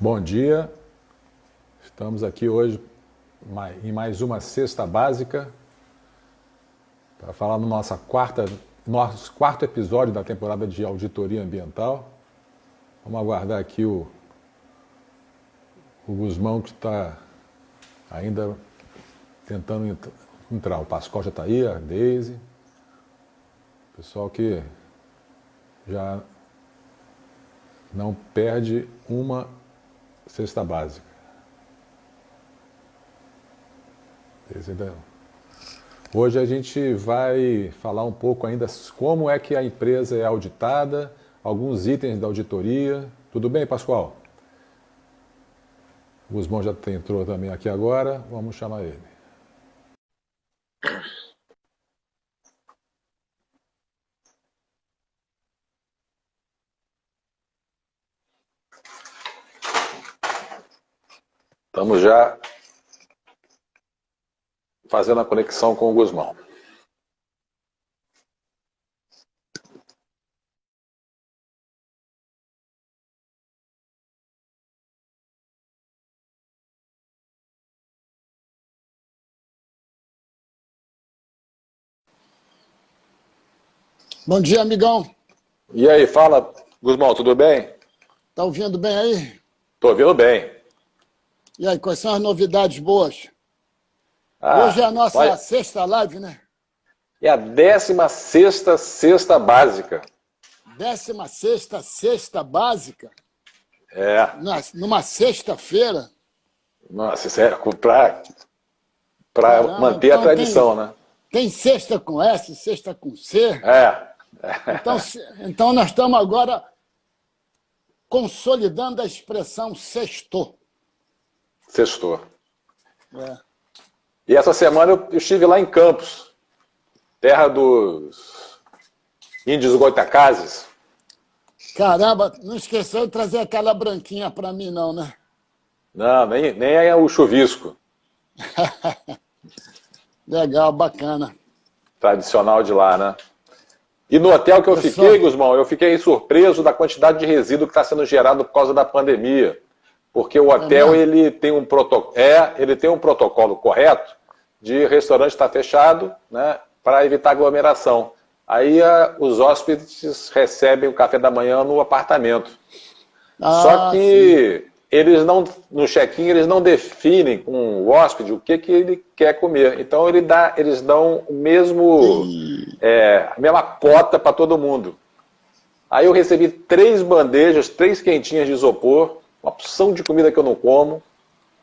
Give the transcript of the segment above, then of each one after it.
Bom dia, estamos aqui hoje em mais uma Cesta Básica para falar no nosso quarto episódio da temporada de auditoria ambiental. Vamos aguardar aqui o Guzmão, que está ainda tentando entrar. O Pascoal já está aí, a Deise, pessoal que já não perde uma cesta básica. Hoje a gente vai falar um pouco ainda como é que a empresa é auditada, alguns itens da auditoria. Tudo bem, Pascoal? O Guzmão já entrou também aqui agora, vamos chamar ele. Estamos já fazendo a conexão com o Guzmão. Bom dia, amigão. E aí, fala, Guzmão, tudo bem? Tá ouvindo bem aí? Tô ouvindo bem. E aí, quais são as novidades boas? Hoje é a nossa sexta live, né? É a 16ª Cesta Básica. 16ª Cesta Básica? É. Numa sexta-feira? Nossa, isso é para manter a tradição, né? Tem sexta com S, sexta com C. É. Então nós estamos agora consolidando a expressão sextou. Sextou. É. E essa semana eu estive lá em Campos, terra dos índios goitacazes. Caramba, não esqueceu de trazer aquela branquinha para mim não, né? Não, nem é o chuvisco. Legal, bacana. Tradicional de lá, né? E no hotel que eu fiquei, Guzmão, eu fiquei surpreso da quantidade de resíduo que está sendo gerado por causa da pandemia. Porque o hotel ele tem um protocolo correto de restaurante estar fechado, né, para evitar aglomeração. Aí os hóspedes recebem o café da manhã no apartamento. Só que eles não, no check-in, eles não definem com o hóspede o que ele quer comer. Então eles dão o mesmo, a mesma cota para todo mundo. Aí eu recebi 3 bandejas, 3 quentinhas de isopor, uma porção de comida que eu não como,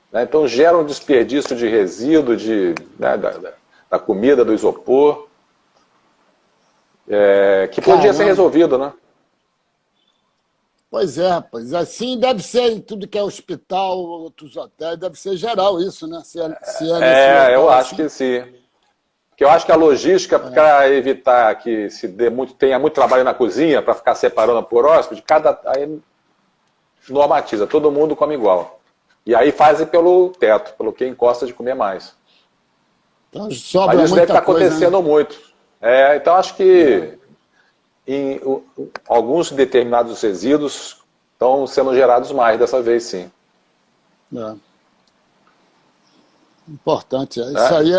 né? Então gera um desperdício de resíduo da comida, do isopor, que podia ser resolvido, né? Pois é, rapaz. Assim deve ser em tudo que é hospital, outros hotéis, deve ser geral isso, né? Eu acho que sim. Porque eu acho que a logística, para evitar que tenha muito trabalho na cozinha, para ficar separando por hóspede, aí normatiza, todo mundo come igual. E aí fazem pelo teto, pelo que encosta de comer mais. Então, sobra mas isso deve estar acontecendo, né? Muito. Então acho que em alguns determinados resíduos estão sendo gerados mais dessa vez, sim. Importante. Isso aí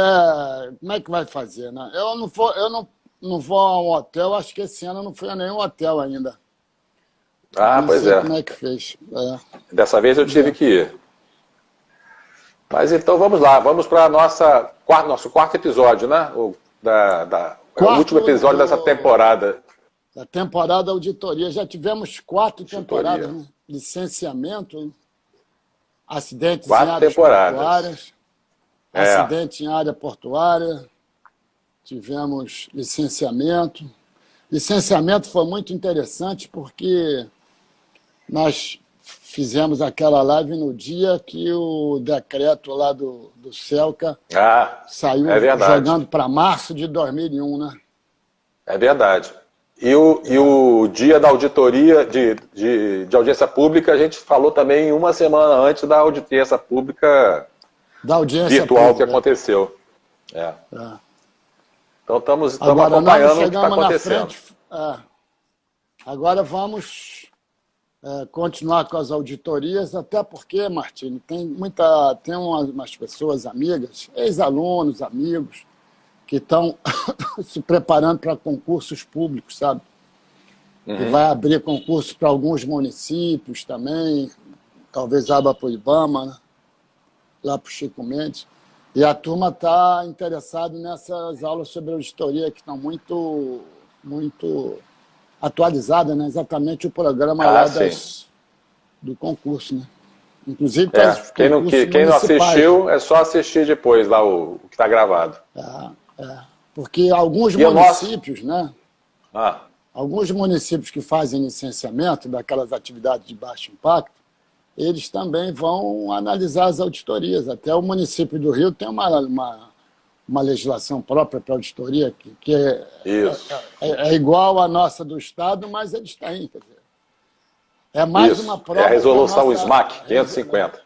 como é que vai fazer, né? Eu não vou a um hotel, acho que esse ano eu não fui a nenhum hotel ainda. Não pois sei como é que fez. Dessa vez eu tive que ir. Mas então vamos lá, vamos para nosso quarto episódio, né? O último episódio dessa temporada. Da temporada auditoria. Já tivemos 4 temporadas, né? Licenciamento, acidentes em áreas portuárias, acidente em área portuária, tivemos licenciamento. Licenciamento foi muito interessante porque nós fizemos aquela live no dia que o decreto lá do CELCA saiu jogando para março de 2001, né? É verdade. E o dia da auditoria, de audiência pública, a gente falou também uma semana antes da audiência pública virtual que aconteceu. Então estamos acompanhando o que está acontecendo. Agora vamos continuar com as auditorias, até porque, Martini, tem umas pessoas amigas, ex-alunos, amigos, que estão se preparando para concursos públicos, sabe? E vai abrir concurso para alguns municípios também, talvez abra para o IBAMA, né? Lá para o Chico Mendes. E a turma está interessada nessas aulas sobre auditoria, que estão muito, muito atualizadas, né? Exatamente o programa lá do concurso, né? Inclusive para os concursos quem não assistiu, é só assistir depois lá o que está gravado. Porque alguns municípios, né? Alguns municípios que fazem licenciamento daquelas atividades de baixo impacto, eles também vão analisar as auditorias. Até o município do Rio tem uma legislação própria para auditoria, que é igual à nossa do Estado, mas eles têm. Quer dizer, é mais uma prova. É a resolução SMAC 550.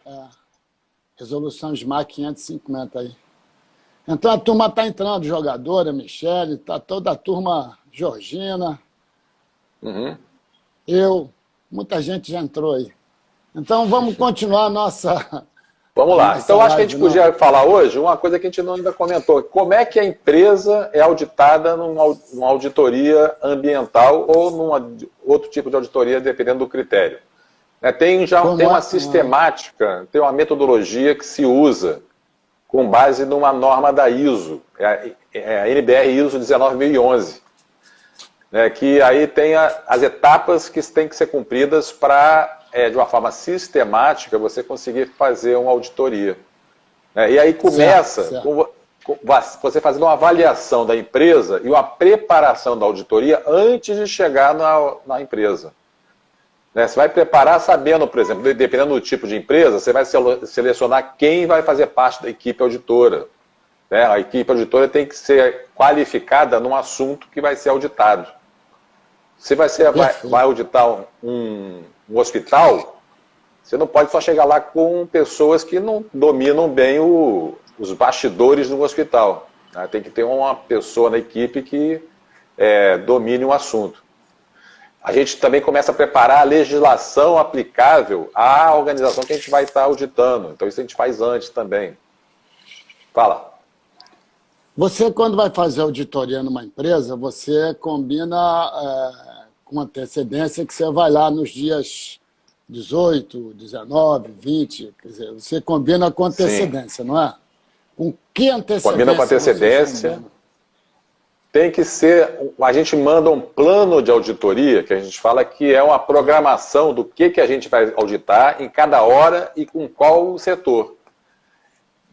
Resolução SMAC 550 aí. Então a turma está entrando, jogadora, Michele, está toda a turma, Georgina, muita gente já entrou aí. Então vamos continuar a nossa... Vamos lá. Então acho que a gente podia falar hoje uma coisa que a gente ainda comentou. Como é que a empresa é auditada numa auditoria ambiental ou num outro tipo de auditoria, dependendo do critério? Tem uma sistemática, tem uma metodologia que se usa com base numa norma da ISO, a NBR ISO 19011, que aí tem as etapas que têm que ser cumpridas para, de uma forma sistemática, você conseguir fazer uma auditoria. E aí começa com você fazendo uma avaliação da empresa e uma preparação da auditoria antes de chegar na empresa. Você vai preparar sabendo, por exemplo, dependendo do tipo de empresa, você vai selecionar quem vai fazer parte da equipe auditora. A equipe auditora tem que ser qualificada num assunto que vai ser auditado. Se vai auditar um hospital, você não pode só chegar lá com pessoas que não dominam bem os bastidores do hospital. Tem que ter uma pessoa na equipe que domine o assunto. A gente também começa a preparar a legislação aplicável à organização que a gente vai estar auditando. Então isso a gente faz antes também. Fala. Você, quando vai fazer auditoria numa empresa, você combina com antecedência que você vai lá nos dias 18, 19, 20, quer dizer, você combina com antecedência, não é? Com que antecedência? Combina com antecedência. Tem que ser, a gente manda um plano de auditoria, que a gente fala que é uma programação do que a gente vai auditar em cada hora e com qual setor.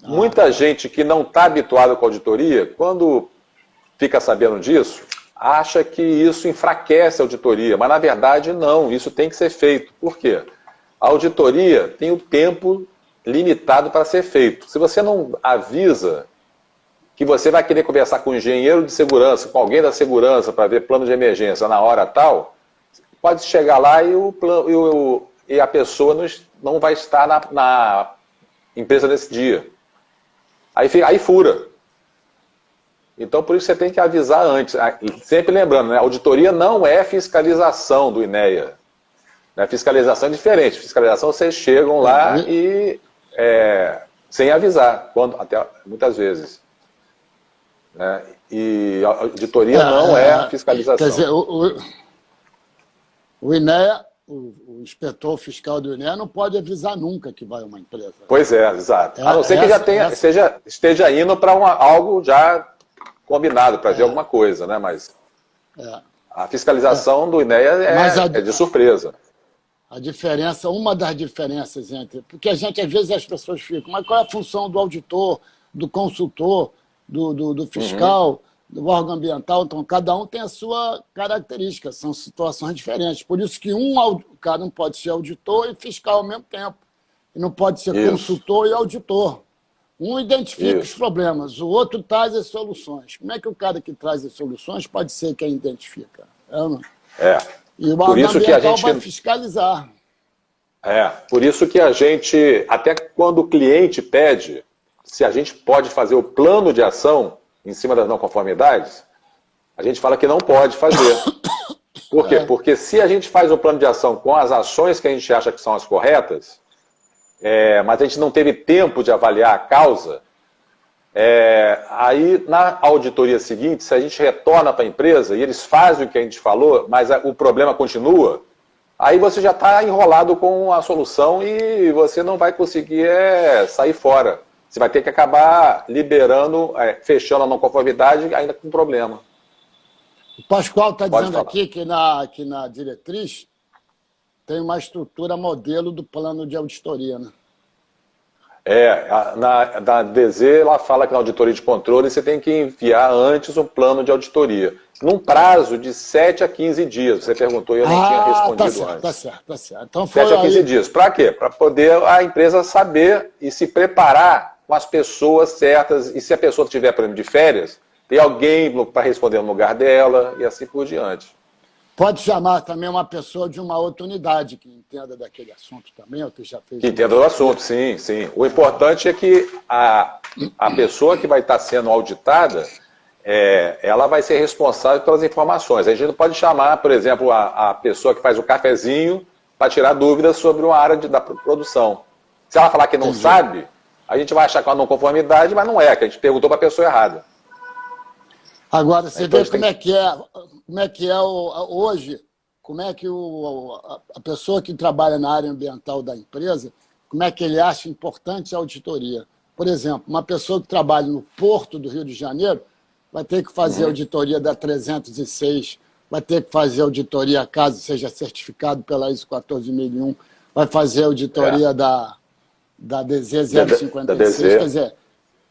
Muita gente que não está habituada com a auditoria, quando fica sabendo disso, acha que isso enfraquece a auditoria, mas na verdade não, isso tem que ser feito. Por quê? A auditoria tem o tempo limitado para ser feito. Se você não avisa que você vai querer conversar com um engenheiro de segurança, com alguém da segurança para ver plano de emergência na hora tal, pode chegar lá e a pessoa não vai estar na empresa nesse dia. Aí fura. Então, por isso você tem que avisar antes. Sempre lembrando, a auditoria não é fiscalização do INEA. Fiscalização é diferente. Fiscalização, vocês chegam lá e sem avisar, muitas vezes. E a auditoria não é a fiscalização. Quer dizer, o INEA, o inspetor fiscal do INEA não pode avisar nunca que vai uma empresa. Pois exato. A não ser que esteja indo para algo já combinado, para ver alguma coisa, né? Mas a fiscalização do INEA é de surpresa. A diferença, uma das diferenças porque às vezes as pessoas ficam, mas qual é a função do auditor, do consultor, do fiscal, do órgão ambiental? Então, cada um tem a sua característica, são situações diferentes. Por isso que cara não pode ser auditor e fiscal ao mesmo tempo. E não pode ser consultor e auditor. Um identifica os problemas, o outro traz as soluções. Como é que o cara que traz as soluções pode ser quem identifica? E o órgão ambiental vai fiscalizar. Por isso que a gente, até quando o cliente pede, se a gente pode fazer o plano de ação em cima das não conformidades, a gente fala que não pode fazer. Por quê? Porque se a gente faz o plano de ação com as ações que a gente acha que são as corretas, mas a gente não teve tempo de avaliar a causa, aí na auditoria seguinte, se a gente retorna para a empresa e eles fazem o que a gente falou, mas o problema continua, aí você já está enrolado com a solução e você não vai conseguir sair fora. Você vai ter que acabar liberando, fechando a não conformidade ainda com problema. O Pascoal está dizendo aqui que na diretriz tem uma estrutura modelo do plano de auditoria, né? Na DZ, ela fala que na auditoria de controle você tem que enviar antes um plano de auditoria. Num prazo de 7 a 15 dias. Você perguntou e eu não tinha respondido antes. Tá certo. Então 7 a 15 dias. Para quê? Para poder a empresa saber e se preparar com as pessoas certas. E se a pessoa tiver problema de férias, tem alguém para responder no lugar dela e assim por diante. Pode chamar também uma pessoa de uma outra unidade que entenda daquele assunto também, ou que já fez... Que entenda do assunto, sim. O importante é que a pessoa que vai estar sendo auditada, ela vai ser responsável pelas informações. A gente não pode chamar, por exemplo, a pessoa que faz o cafezinho para tirar dúvidas sobre uma área da produção. Se ela falar que não sabe, a gente vai achar que é uma não conformidade, mas não é, que a gente perguntou para a pessoa errada. Agora, você vê como é que é hoje, como é que a pessoa que trabalha na área ambiental da empresa, como é que ele acha importante a auditoria. Por exemplo, uma pessoa que trabalha no Porto do Rio de Janeiro vai ter que fazer auditoria da 306, vai ter que fazer auditoria caso seja certificado pela ISO 14001, vai fazer auditoria da DZ 056, quer dizer...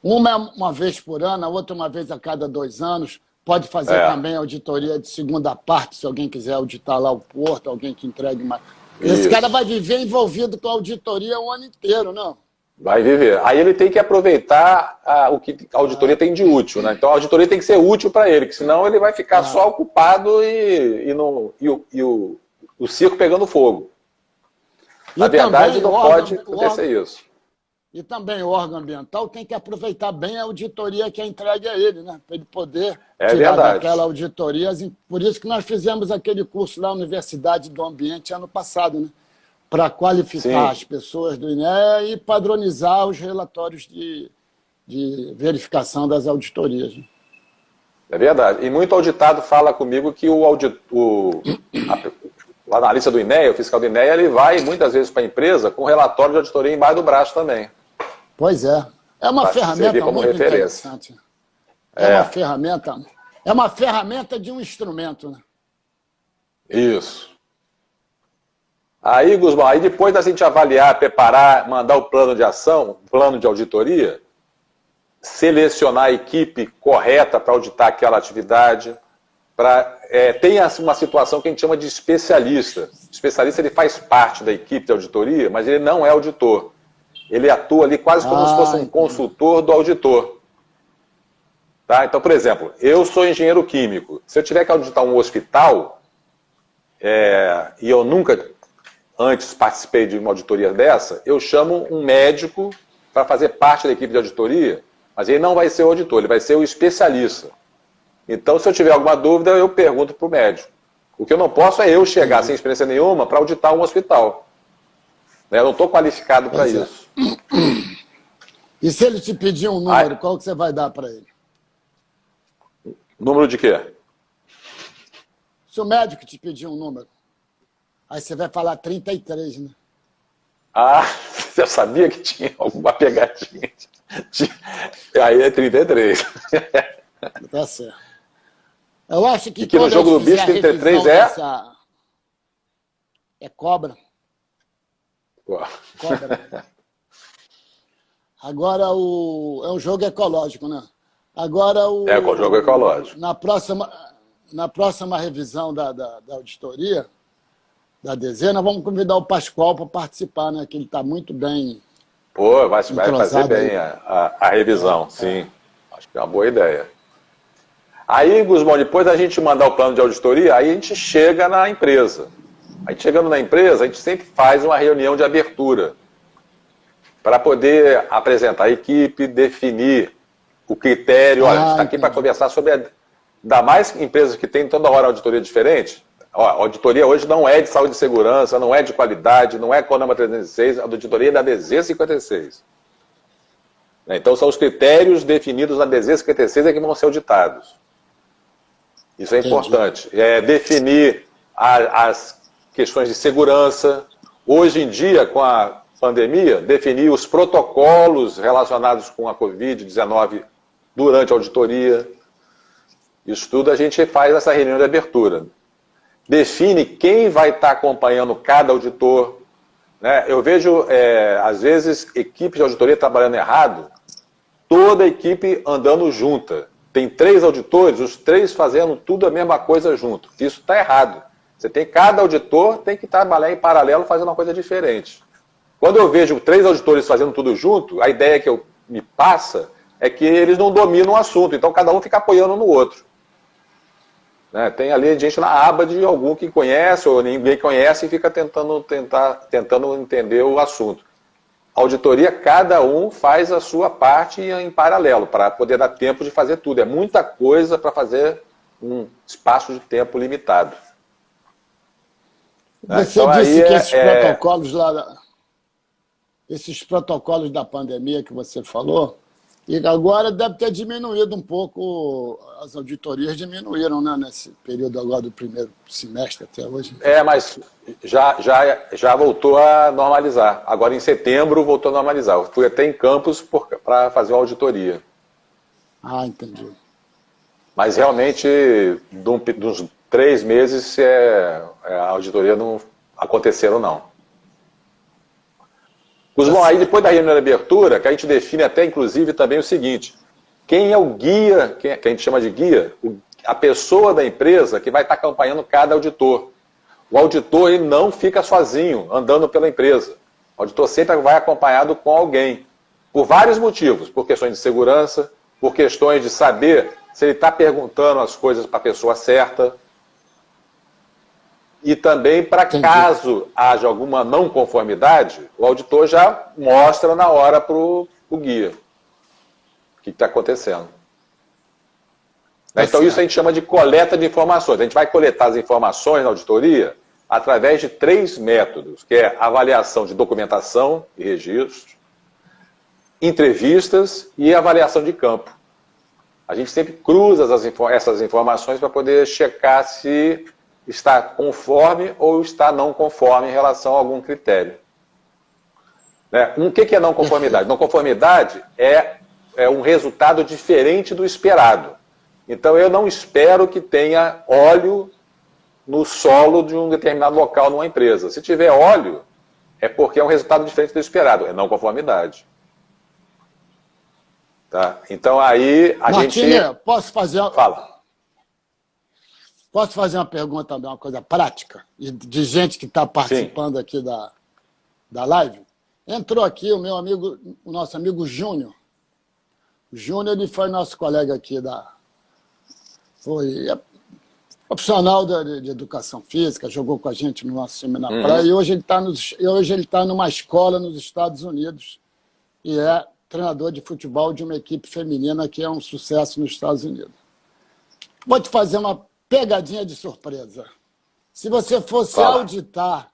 Uma vez por ano, a outra uma vez a cada 2 anos. Pode fazer também auditoria de segunda parte, se alguém quiser auditar lá o porto, alguém que entregue mais. Esse cara vai viver envolvido com a auditoria o ano inteiro, não? Vai viver. Aí ele tem que aproveitar o que a auditoria tem de útil, né? Então a auditoria tem que ser útil para ele, porque senão ele vai ficar só ocupado e o circo pegando fogo. Na verdade, não pode acontecer isso. E também o órgão ambiental tem que aproveitar bem a auditoria que é entregue a ele, né? Para ele poder tirar daquela auditoria. Por isso que nós fizemos aquele curso lá na Universidade do Ambiente ano passado, né? Para qualificar as pessoas do INEA e padronizar os relatórios de verificação das auditorias. Né? É verdade. E muito auditado fala comigo que o analista do INEA, o fiscal do INEA, ele vai muitas vezes para a empresa com relatório de auditoria embaixo do braço também. Pois é. É uma ferramenta muito interessante. É uma ferramenta de um instrumento, né? Isso. Aí, Guzmão, aí depois da gente avaliar, preparar, mandar o plano de ação, plano de auditoria, selecionar a equipe correta para auditar aquela atividade, tem uma situação que a gente chama de especialista. O especialista ele faz parte da equipe de auditoria, mas ele não é auditor. Ele atua ali quase como se fosse um consultor do auditor. Tá? Então, por exemplo, eu sou engenheiro químico. Se eu tiver que auditar um hospital, e eu nunca antes participei de uma auditoria dessa, eu chamo um médico para fazer parte da equipe de auditoria, mas ele não vai ser o auditor, ele vai ser o especialista. Então, se eu tiver alguma dúvida, eu pergunto para o médico. O que eu não posso é eu chegar sem experiência nenhuma para auditar um hospital. Eu não estou qualificado para isso. E se ele te pedir um número, qual que você vai dar para ele? Número de quê? Se o médico te pedir um número, aí você vai falar 33, né? Eu sabia que tinha alguma pegadinha. Aí é 33. Tá certo. Eu acho que, no jogo do bicho 33 é cobra. Cobra. Agora é um jogo ecológico, né? Agora o jogo ecológico. Na próxima revisão da auditoria da DZ, nós vamos convidar o Pascoal para participar, né? Que ele está muito bem. Vai fazer bem a revisão, sim. Acho que é uma boa ideia. Aí, Guzmão, depois da gente mandar o plano de auditoria, aí a gente chega na empresa. Aí, chegando na empresa, a gente sempre faz uma reunião de abertura para poder apresentar a equipe, definir o critério. Olha, a gente está aqui para conversar sobre... Ainda mais empresas que têm toda hora auditoria diferente, a auditoria hoje não é de saúde e segurança, não é de qualidade, não é CONAMA 306, a auditoria é da DZ 56. Então são os critérios definidos na DZ 56 que vão ser auditados. Isso é importante. É definir as questões de segurança. Hoje em dia, com a pandemia, definir os protocolos relacionados com a Covid-19 durante a auditoria. Isso tudo a gente faz nessa reunião de abertura. Define quem vai estar acompanhando cada auditor. Né? Eu vejo, às vezes, equipes de auditoria trabalhando errado, toda a equipe andando junta. Tem 3 auditores, os 3 fazendo tudo a mesma coisa junto. Isso está errado. Cada auditor tem que trabalhar em paralelo fazendo uma coisa diferente. Quando eu vejo 3 auditores fazendo tudo junto, a ideia que me passa é que eles não dominam o assunto, então cada um fica apoiando no outro. Né? Tem ali gente na aba de algum que conhece ou ninguém conhece e fica tentando entender o assunto. A auditoria, cada um faz a sua parte em paralelo, para poder dar tempo de fazer tudo. É muita coisa para fazer um espaço de tempo limitado. Você então, disse que esses protocolos lá, esses protocolos da pandemia que você falou, e agora deve ter diminuído um pouco, as auditorias diminuíram, né, nesse período agora do primeiro semestre até hoje. Mas já voltou a normalizar. Agora em setembro voltou a normalizar. Eu fui até em Campos para fazer uma auditoria. Ah, entendi. Mas realmente, dos 3 meses, a auditoria não aconteceram, não. Bom, aí depois da reunião de abertura, que a gente define até, inclusive, também o seguinte: quem é o guia, que a gente chama de guia, a pessoa da empresa que vai estar acompanhando cada auditor. O auditor ele não fica sozinho, andando pela empresa. O auditor sempre vai acompanhado com alguém, por vários motivos, por questões de segurança, por questões de saber se ele está perguntando as coisas para a pessoa certa, e também para caso haja alguma não conformidade, o auditor já mostra na hora para o guia o que está acontecendo. Então isso a gente chama de coleta de informações. A gente vai coletar as informações na auditoria através de 3 métodos, que é avaliação de documentação e registros, entrevistas e avaliação de campo. A gente sempre cruza essas informações para poder checar se está conforme ou está não conforme em relação a algum critério. O que é não conformidade? Não conformidade é um resultado diferente do esperado. Então eu não espero que tenha óleo no solo de um determinado local numa empresa. Se tiver óleo, é porque é um resultado diferente do esperado. É não conformidade. Tá? Então aí a Martinho, gente... posso fazer... Fala. Posso fazer uma pergunta também, uma coisa prática, de gente que está participando Sim. aqui da live? Entrou aqui o meu amigo, o nosso amigo Júnior. O Júnior, ele foi nosso colega aqui foi profissional de educação física, jogou com a gente no nosso time na praia, e hoje ele está numa escola nos Estados Unidos e é treinador de futebol de uma equipe feminina que é um sucesso nos Estados Unidos. Vou te fazer uma pegadinha de surpresa. Se você fosse auditar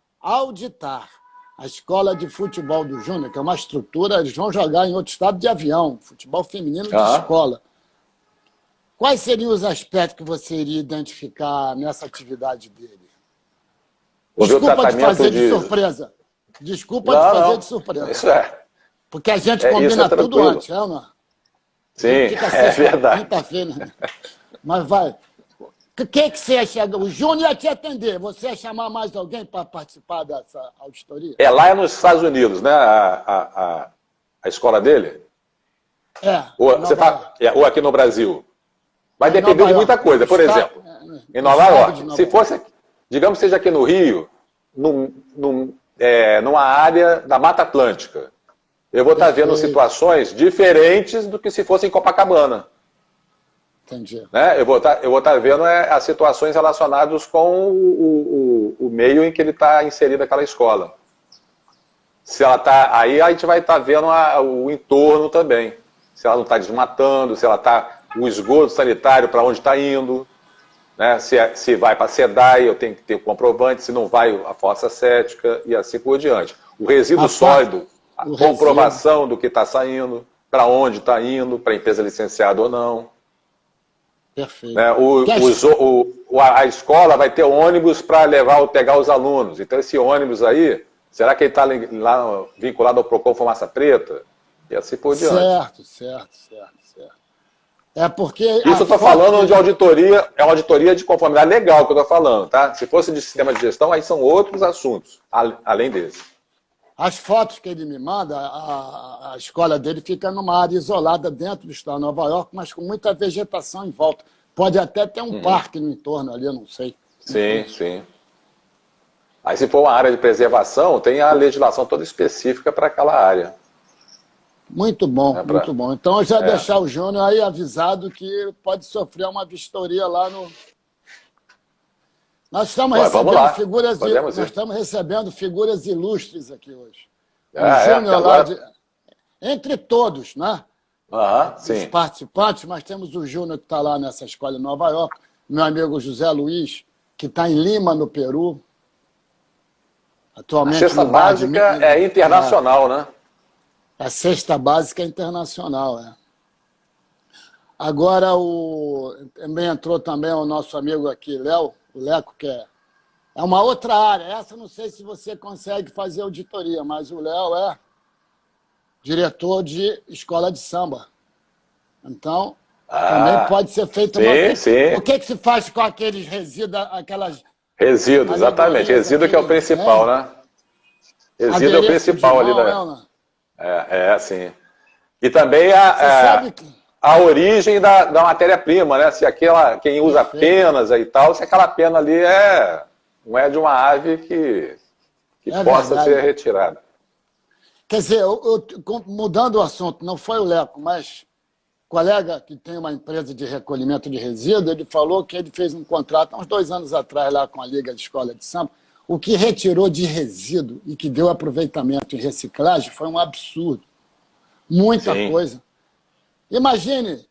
a escola de futebol do Júnior, que é uma estrutura, eles vão jogar em outro estado de avião, futebol feminino de escola. Quais seriam os aspectos que você iria identificar nessa atividade dele? Desculpa te fazer de surpresa. Desculpa te fazer de surpresa. Isso é. Porque a gente combina tudo antes, não? Sim, é verdade. Quinta-feira. Mas vai. O que você ia chegar? O Júnior ia te atender. Você ia chamar mais alguém para participar dessa auditoria? Lá é nos Estados Unidos, né? A escola dele? Ou aqui no Brasil? Vai depender de muita coisa. Por exemplo, em Nova York. Se fosse, digamos que seja aqui no Rio, numa área da Mata Atlântica, eu vou estar vendo situações diferentes do que se fosse em Copacabana. Entendi. Né? Eu vou estar vendo as situações relacionadas com o meio em que ele está inserido naquela escola. Se ela tá, aí a gente vai estar vendo o entorno também. Se ela não está desmatando, se ela está o esgoto sanitário para onde está indo. né? Se vai para a SEDAI, eu tenho que ter o comprovante, se não vai, a fossa cética e assim por diante. O resíduo sólido, a comprovação do que está saindo, para onde está indo, para a empresa licenciada ou não. Perfeito. Né? A escola vai ter ônibus para pegar os alunos. Então, esse ônibus aí, será que ele está lá vinculado ao PROCON Fumaça Preta? E assim por diante. Certo. É porque... Isso eu estou falando de auditoria, é uma auditoria de conformidade legal que eu estou falando, tá? Se fosse de sistema de gestão, aí são outros assuntos, além desse. As fotos que ele me manda, a escola dele fica numa área isolada dentro do estado de Nova York, mas com muita vegetação em volta. Pode até ter um parque no entorno ali, eu não sei. Sim. Aí, se for uma área de preservação, tem a legislação toda específica para aquela área. Muito bom, muito bom. Então, eu já deixar o Júnior aí avisado que pode sofrer uma vistoria lá no... Nós estamos recebendo figuras ilustres aqui hoje. O Júnior lá, entre todos, né? Sim. Os participantes, mas temos o Júnior que está lá nessa escola em Nova York, meu amigo José Luiz, que está em Lima, no Peru. Atualmente, a cesta básica é internacional, né? A cesta básica é internacional, Agora, também entrou também o nosso amigo aqui, Léo, o Leco, que é uma outra área. Essa não sei se você consegue fazer auditoria, mas o Léo é diretor de escola de samba. Então, também pode ser feito sim. O que se faz com aqueles resíduos, aquelas... Resíduo, exatamente. Resíduo que é o principal, né? Resíduo é o principal ali, né? Sim. E também a origem da matéria-prima, né? Se quem usa penas e tal, se aquela pena ali não é de uma ave que possa ser retirada. Quer dizer, mudando o assunto, não foi o Leco, mas colega que tem uma empresa de recolhimento de resíduos, ele falou que ele fez um contrato há uns 2 anos atrás lá com a Liga de Escola de Samba. O que retirou de resíduo e que deu aproveitamento e reciclagem foi um absurdo. Muita coisa. Imagine,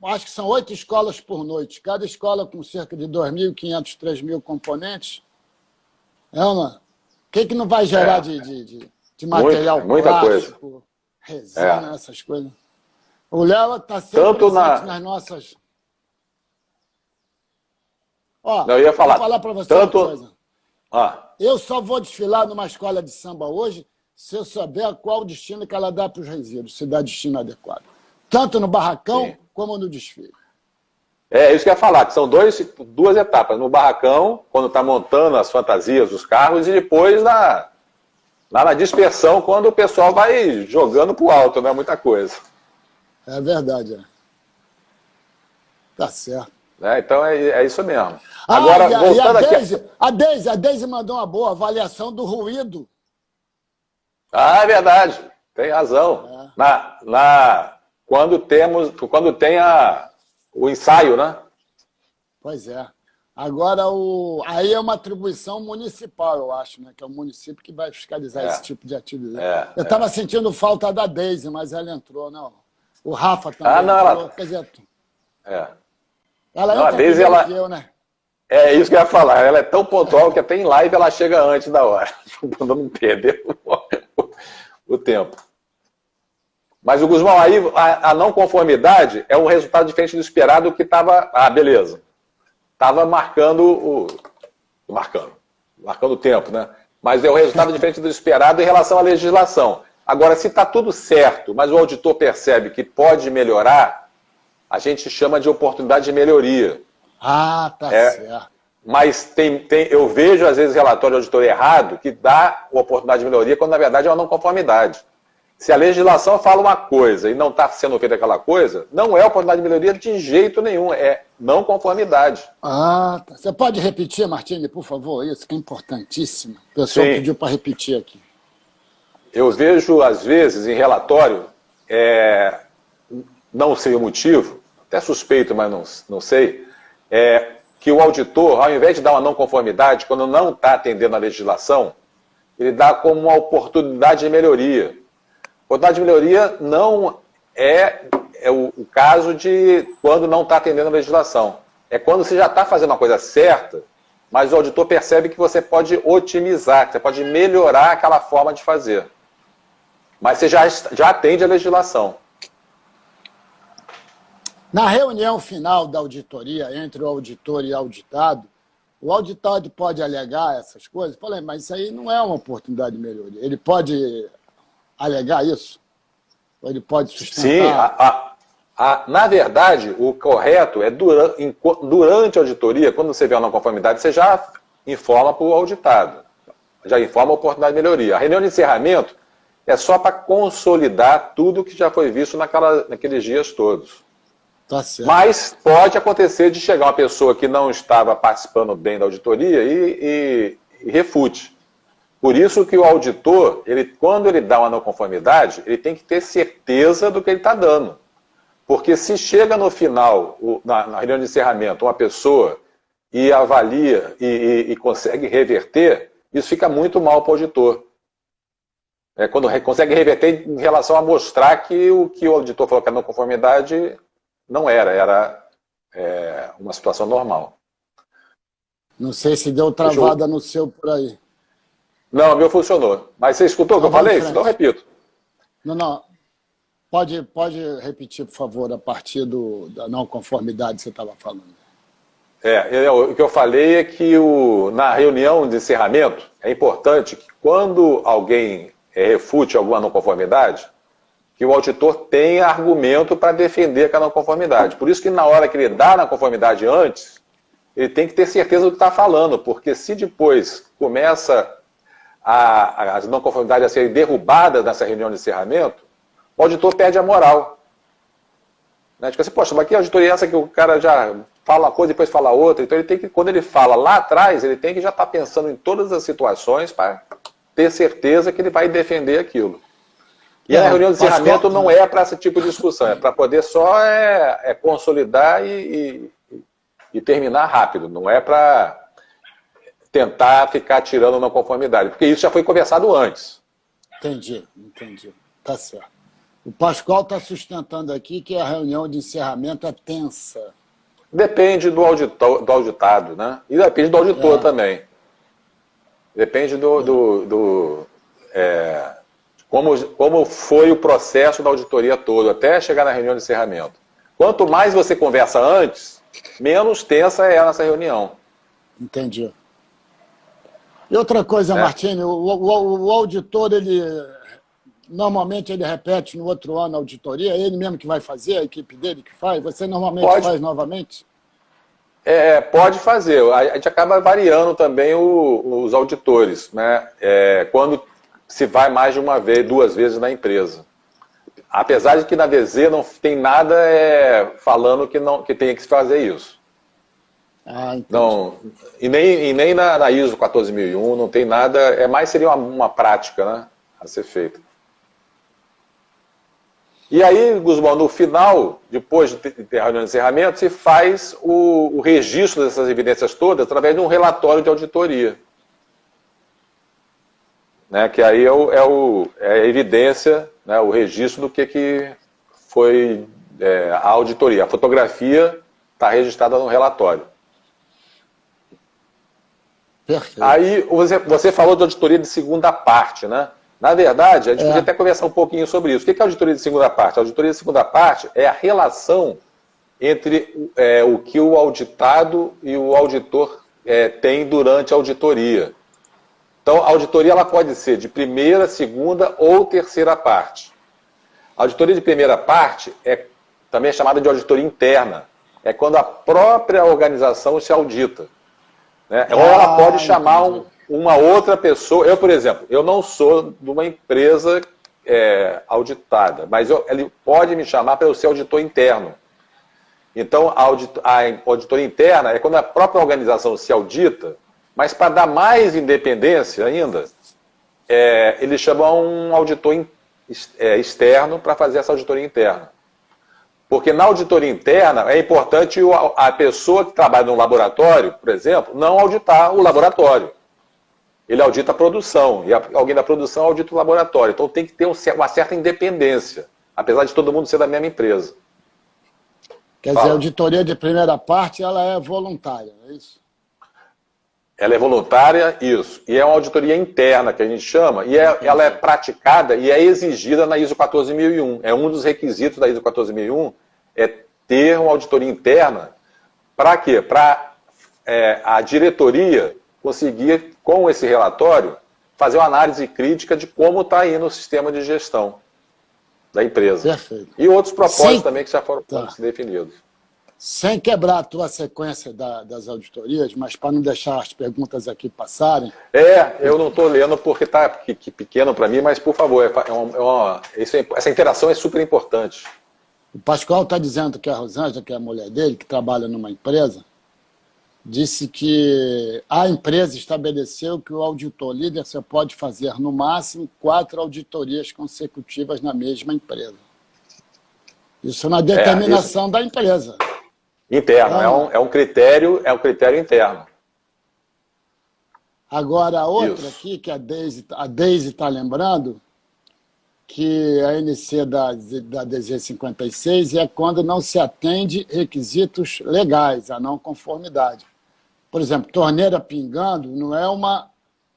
acho que são 8 escolas por noite, cada escola com cerca de 2.500, 3.000 componentes. O que não vai gerar de material plástico, resina, essas coisas? O Léo está sempre presente nas nossas... Eu ia falar. Vou falar para você uma coisa. Eu só vou desfilar numa escola de samba hoje se eu souber qual o destino que ela dá para os resíduos, se dá destino adequado. Tanto no barracão como no desfile. Isso que eu ia falar, que são 2 etapas. No barracão, quando está montando as fantasias dos carros, e depois lá na dispersão, quando o pessoal vai jogando para o alto, não é muita coisa. É verdade, Tá certo. Então é isso mesmo. Agora, voltando a Deise mandou uma boa avaliação do ruído. É verdade, tem razão. Quando tem o ensaio, né? Pois é. Agora, aí é uma atribuição municipal, eu acho, né? Que é o município que vai fiscalizar esse tipo de atividade. Eu estava sentindo falta da Deise, mas ela entrou, não. O Rafa também entrou. Quer dizer, ela entra primeiro que eu, né? É isso que eu ia falar. Ela é tão pontual que até em live ela chega antes da hora. Para não perder o tempo. Mas, o Guzmão, aí a não conformidade é um resultado diferente do esperado que estava... beleza. Estava marcando o tempo, né? Mas é o resultado diferente do esperado em relação à legislação. Agora, se está tudo certo, mas o auditor percebe que pode melhorar, a gente chama de oportunidade de melhoria. Certo. Mas eu vejo, às vezes, relatório de auditor errado que dá oportunidade de melhoria quando, na verdade, é uma não conformidade. Se a legislação fala uma coisa e não está sendo feita aquela coisa, não é oportunidade de melhoria de jeito nenhum, é não conformidade. Tá. Você pode repetir, Martini, por favor, isso que é importantíssimo. O pessoal pediu para repetir aqui. Eu vejo, às vezes, em relatório, não sei o motivo, até suspeito, mas não sei, que o auditor, ao invés de dar uma não conformidade, quando não está atendendo a legislação, ele dá como uma oportunidade de melhoria. Oportunidade de melhoria não é o caso de quando não está atendendo a legislação. é quando você já está fazendo uma coisa certa, mas o auditor percebe que você pode otimizar, que você pode melhorar aquela forma de fazer. Mas você já atende a legislação. Na reunião final da auditoria entre o auditor e o auditado, o auditado pode alegar essas coisas? Falei, mas isso aí não é uma oportunidade de melhoria. Ele pode alegar isso? Ou ele pode sustentar? Sim, na verdade, o correto é durante a auditoria, quando você vê uma não conformidade, você já informa para o auditado. Já informa a oportunidade de melhoria. A reunião de encerramento é só para consolidar tudo que já foi visto naqueles dias todos. Tá certo. Mas pode acontecer de chegar uma pessoa que não estava participando bem da auditoria e refute. Por isso que o auditor, quando ele dá uma não conformidade, ele tem que ter certeza do que ele está dando. Porque se chega no final, na reunião de encerramento, uma pessoa e avalia e consegue reverter, isso fica muito mal para o auditor. Quando consegue reverter em relação a mostrar que o auditor falou que a não conformidade não era uma situação normal. Não sei se deu travada no seu por aí. Não, o meu funcionou. Mas você escutou o que eu falei? Então eu repito. Não. Pode repetir, por favor, a partir da não conformidade que você estava falando. O que eu falei é que na reunião de encerramento, é importante que quando alguém refute alguma não conformidade, que o auditor tenha argumento para defender aquela não conformidade. Por isso que na hora que ele dá a não conformidade antes, ele tem que ter certeza do que está falando, porque se depois começa as não conformidades a serem derrubadas nessa reunião de encerramento, o auditor perde a moral. Tipo assim, poxa, mas que auditoria é essa que o cara já fala uma coisa e depois fala outra? Então ele tem que, quando ele fala lá atrás, ele tem que já estar pensando em todas as situações para ter certeza que ele vai defender aquilo. E a reunião de encerramento não é para esse tipo de discussão, é para poder só consolidar e terminar rápido, não é para tentar ficar tirando uma conformidade, porque isso já foi conversado antes. Entendi. Tá certo. O Pascoal está sustentando aqui que a reunião de encerramento é tensa. Depende do auditado, né? E depende do auditor também. Depende como foi o processo da auditoria todo, até chegar na reunião de encerramento. Quanto mais você conversa antes, menos tensa é essa reunião. Entendi. E outra coisa, Martini, o auditor, normalmente ele repete no outro ano a auditoria, é ele mesmo que vai fazer, a equipe dele que faz? Você normalmente faz novamente? Pode fazer. A gente acaba variando também os auditores, né? Quando se vai mais de uma vez, 2 vezes na empresa. Apesar de que na DZ não tem nada falando que tem que se fazer isso. Não, e nem na ISO 14001 não tem nada, seria uma prática, né, a ser feita. E aí, Guzmão, no final, depois de ter a reunião de encerramento, se faz o registro dessas evidências todas através de um relatório de auditoria. Né, que aí é a evidência, né, o registro do que foi a auditoria. A fotografia está registrada no relatório. Perfeito. Aí você falou de auditoria de segunda parte, né? Na verdade, a gente podia até conversar um pouquinho sobre isso. O que é a auditoria de segunda parte? A auditoria de segunda parte é a relação entre o que o auditado e o auditor tem durante a auditoria. Então, a auditoria ela pode ser de primeira, segunda ou terceira parte. A auditoria de primeira parte também é chamada de auditoria interna. É quando a própria organização se audita. Né? Ou ela pode chamar uma outra pessoa. Eu, por exemplo, eu não sou de uma empresa auditada, mas ele pode me chamar para eu ser auditor interno. Então, a auditoria interna é quando a própria organização se audita, mas para dar mais independência ainda, eles chamam um auditor externo para fazer essa auditoria interna. Porque na auditoria interna é importante a pessoa que trabalha no laboratório, por exemplo, não auditar o laboratório. Ele audita a produção, e alguém da produção audita o laboratório. Então tem que ter uma certa independência, apesar de todo mundo ser da mesma empresa. Quer dizer, a auditoria de primeira parte, ela é voluntária, é isso? Ela é voluntária, isso. E é uma auditoria interna, que a gente chama, e ela é praticada e é exigida na ISO 14001. É um dos requisitos da ISO 14001, é ter uma auditoria interna. Para quê? Para a diretoria conseguir, com esse relatório, fazer uma análise crítica de como está indo o sistema de gestão da empresa. Perfeito. E outros propósitos também que já foram definidos. Sem quebrar a tua sequência das auditorias, mas para não deixar as perguntas aqui passarem... Eu não estou lendo porque está pequeno para mim, mas, por favor, essa interação é super importante. O Pascoal está dizendo que a Rosângela, que é a mulher dele, que trabalha numa empresa, disse que a empresa estabeleceu que o auditor líder só pode fazer, no máximo, 4 auditorias consecutivas na mesma empresa. Isso na determinação da empresa. Interno, é um critério interno. Agora, a outra aqui, que a Deise está lembrando, que a NC da DG56 é quando não se atende requisitos legais, a não conformidade. Por exemplo, torneira pingando não é uma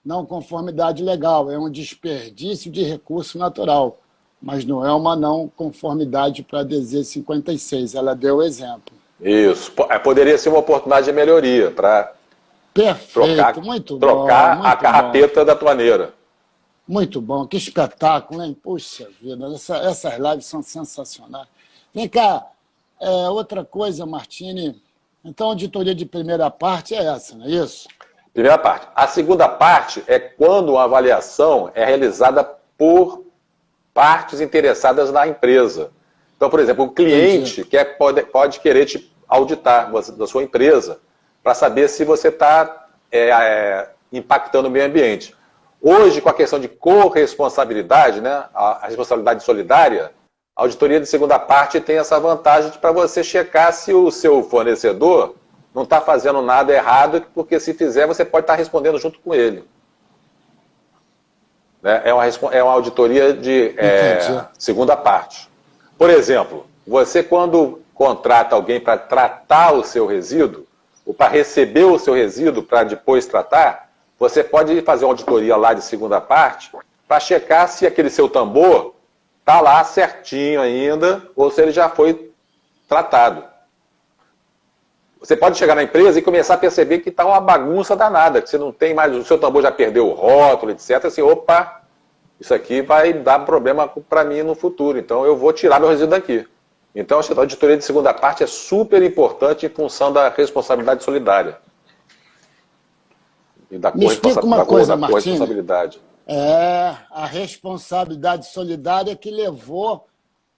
não conformidade legal, é um desperdício de recurso natural, mas não é uma não conformidade para a DG56. Ela deu o exemplo. Isso. Poderia ser uma oportunidade de melhoria para trocar a carrapeta da torneira. Muito bom. Que espetáculo, hein? Puxa vida, essas lives são sensacionais. Vem cá, outra coisa, Martini. Então, a auditoria de primeira parte é essa, não é isso? Primeira parte. A segunda parte é quando uma avaliação é realizada por partes interessadas na empresa. Então, por exemplo, o cliente pode querer te auditar da sua empresa para saber se você está impactando o meio ambiente. Hoje, com a questão de corresponsabilidade, né, a responsabilidade solidária, a auditoria de segunda parte tem essa vantagem para você checar se o seu fornecedor não está fazendo nada errado, porque se fizer, você pode estar respondendo junto com ele. É uma auditoria de segunda parte. Por exemplo, você quando contrata alguém para tratar o seu resíduo, ou para receber o seu resíduo para depois tratar, você pode fazer uma auditoria lá de segunda parte para checar se aquele seu tambor está lá certinho ainda, ou se ele já foi tratado. Você pode chegar na empresa e começar a perceber que está uma bagunça danada, que você não tem mais, o seu tambor já perdeu o rótulo, etc. Assim, opa, isso aqui vai dar problema para mim no futuro, então eu vou tirar meu resíduo daqui. Então a auditoria de segunda parte é super importante em função da responsabilidade solidária. E da Me explica uma coisa, Martini. Corresponsabilidade. A responsabilidade solidária que levou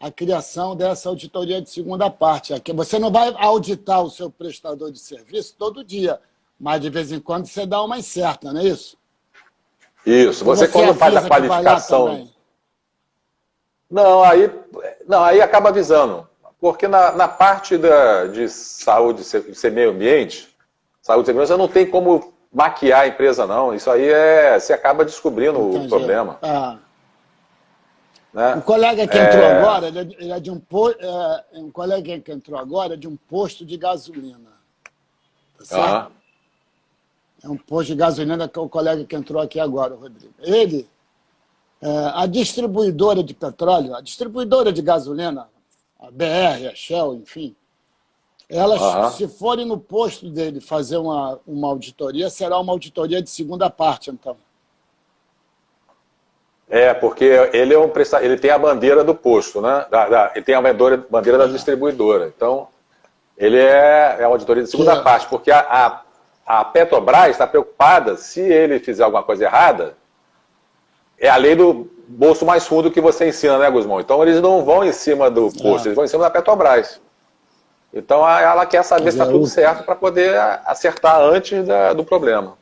à criação dessa auditoria de segunda parte. Você não vai auditar o seu prestador de serviço todo dia, mas de vez em quando você dá uma incerta, não é isso? Isso. Você quando faz a qualificação... Não, aí acaba avisando. Porque na parte de saúde e meio ambiente, saúde e segurança, não tem como maquiar a empresa, não. Isso aí você acaba descobrindo o problema. Né? Um colega que entrou agora, ele é de um colega que entrou agora é de um posto de gasolina. Tá certo? É um posto de gasolina que é o colega que entrou aqui agora, o Rodrigo. Ele, a distribuidora de petróleo, a distribuidora de gasolina, a BR, a Shell, enfim, elas, se forem no posto dele fazer uma auditoria, será uma auditoria de segunda parte, então. Porque ele ele tem a bandeira do posto, né? Ele tem a bandeira da distribuidora. Então, ele é a auditoria de segunda parte, porque a Petrobras está preocupada, se ele fizer alguma coisa errada, é a lei do bolso mais fundo que você ensina, né, Guzmão? Então, eles não vão em cima do posto, eles vão em cima da Petrobras. Então, ela quer saber se está tudo certo para poder acertar antes do problema.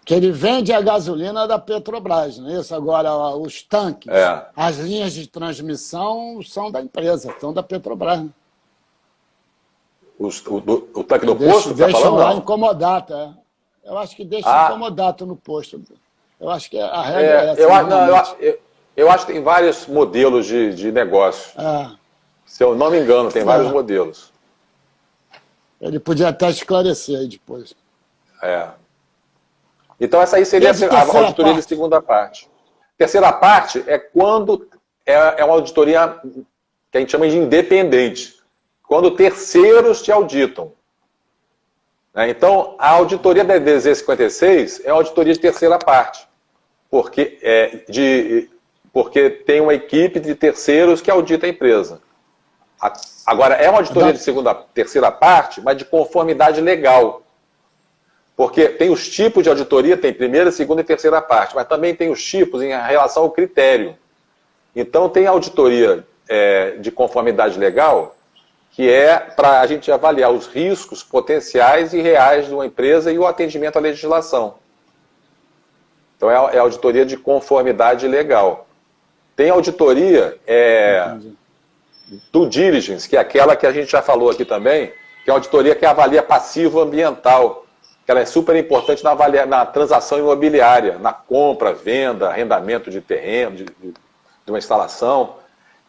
Que ele vende a gasolina da Petrobras, não é isso? Agora, os tanques, as linhas de transmissão são da empresa, são da Petrobras. Né? O tanque do posto? Deixam lá em comodato, Eu acho que deixa em comodato no posto. Eu acho que a regra é essa. Eu acho que tem vários modelos de negócio. Se eu não me engano, tem vários modelos. Ele podia até esclarecer aí depois. Então essa aí seria a auditoria de segunda parte. Terceira parte é quando é uma auditoria que a gente chama de independente. Quando terceiros te auditam. Então, a auditoria da DZ 56 é uma auditoria de terceira parte. Porque tem uma equipe de terceiros que audita a empresa. Agora, é uma auditoria de terceira parte, mas de conformidade legal. Porque tem os tipos de auditoria, tem primeira, segunda e terceira parte, mas também tem os tipos em relação ao critério. Então, tem a auditoria de conformidade legal, que é para a gente avaliar os riscos potenciais e reais de uma empresa e o atendimento à legislação. Então, é a auditoria de conformidade legal. Tem a auditoria due diligence, que é aquela que a gente já falou aqui também, que é a auditoria que avalia passivo ambiental, que ela é super importante na transação imobiliária, na compra, venda, arrendamento de terreno, de uma instalação,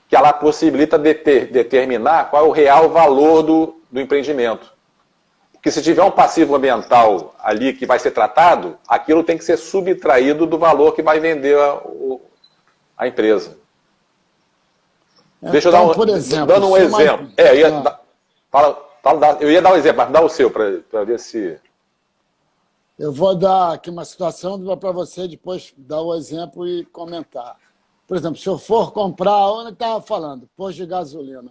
que ela possibilita determinar qual é o real valor do empreendimento. Porque se tiver um passivo ambiental ali que vai ser tratado, aquilo tem que ser subtraído do valor que vai vender a empresa. Deixa eu dar por exemplo, dando um exemplo. Eu ia dar um exemplo, mas dá o seu para ver se... Eu vou dar aqui uma situação para você depois dar o exemplo e comentar. Por exemplo, se eu for comprar, onde eu estava falando, posto de gasolina,